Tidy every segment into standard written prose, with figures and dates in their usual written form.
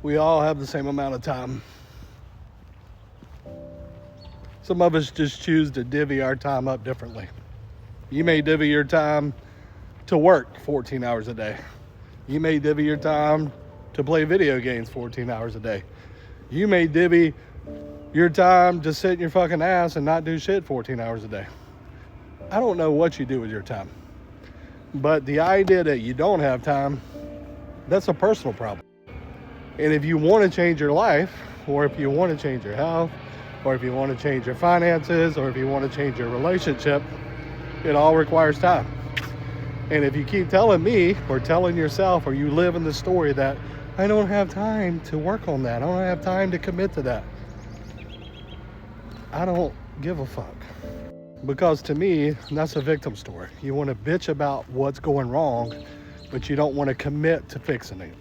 We all have the same amount of time. Some of us just choose to divvy our time up differently. You may divvy your time to work 14 hours a day. You may divvy your time to play video games 14 hours a day. You may divvy your time to sit in your fucking ass and not do shit 14 hours a day. I don't know what you do with your time. But the idea that you don't have time, that's a personal problem. And if you want to change your life, or if you want to change your health, or if you want to change your finances, or if you want to change your relationship, it all requires time. And if you keep telling me or telling yourself, or you live in the story that I don't have time to work on that, I don't have time to commit to that, I don't give a fuck. Because to me, that's a victim story. You want to bitch about what's going wrong, but you don't want to commit to fixing it.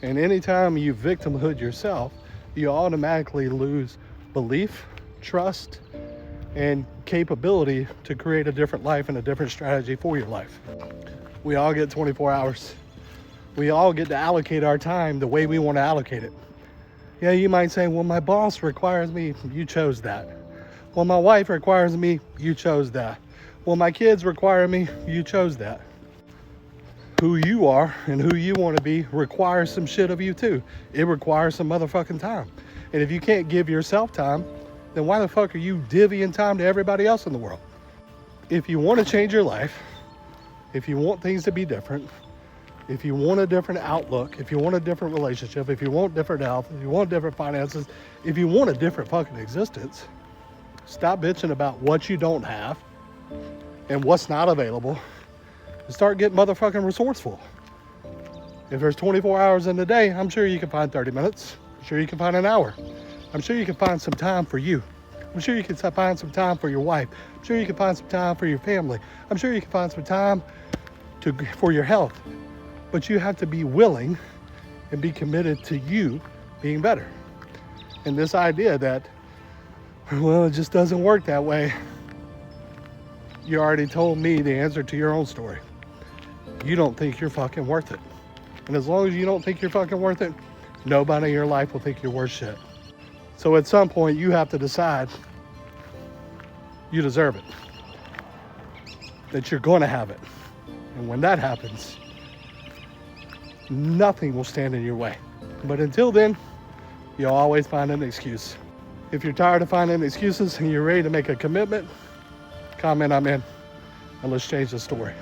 And anytime you victimhood yourself, you automatically lose belief, trust, and capability to create a different life and a different strategy for your life. We all get 24 hours. We all get to allocate our time the way we want to allocate it. Yeah, you might say, well, my boss requires me. You chose that. Well, my wife requires me. You chose that. Well, my kids require me. You chose that. Who you are and who you want to be requires some shit of you too. It requires some motherfucking time. And if you can't give yourself time, then why the fuck are you divvying time to everybody else in the world? If you want to change your life, if you want things to be different, if you want a different outlook, if you want a different relationship, if you want different health, if you want different finances, if you want a different fucking existence, stop bitching about what you don't have and what's not available and start getting motherfucking resourceful. If there's 24 hours in the day, I'm sure you can find 30 minutes. I'm sure you can find an hour. I'm sure you can find some time for you. I'm sure you can find some time for your wife. I'm sure you can find some time for your family. I'm sure you can find some time for your health. But you have to be willing and be committed to you being better. And this idea that, well, it just doesn't work that way. You already told me the answer to your own story. You don't think you're fucking worth it. And as long as you don't think you're fucking worth it, nobody in your life will think you're worth shit. So at some point, you have to decide you deserve it. That you're going to have it. And when that happens, nothing will stand in your way. But until then, you'll always find an excuse. If you're tired of finding excuses and you're ready to make a commitment, comment I'm in, and let's change the story.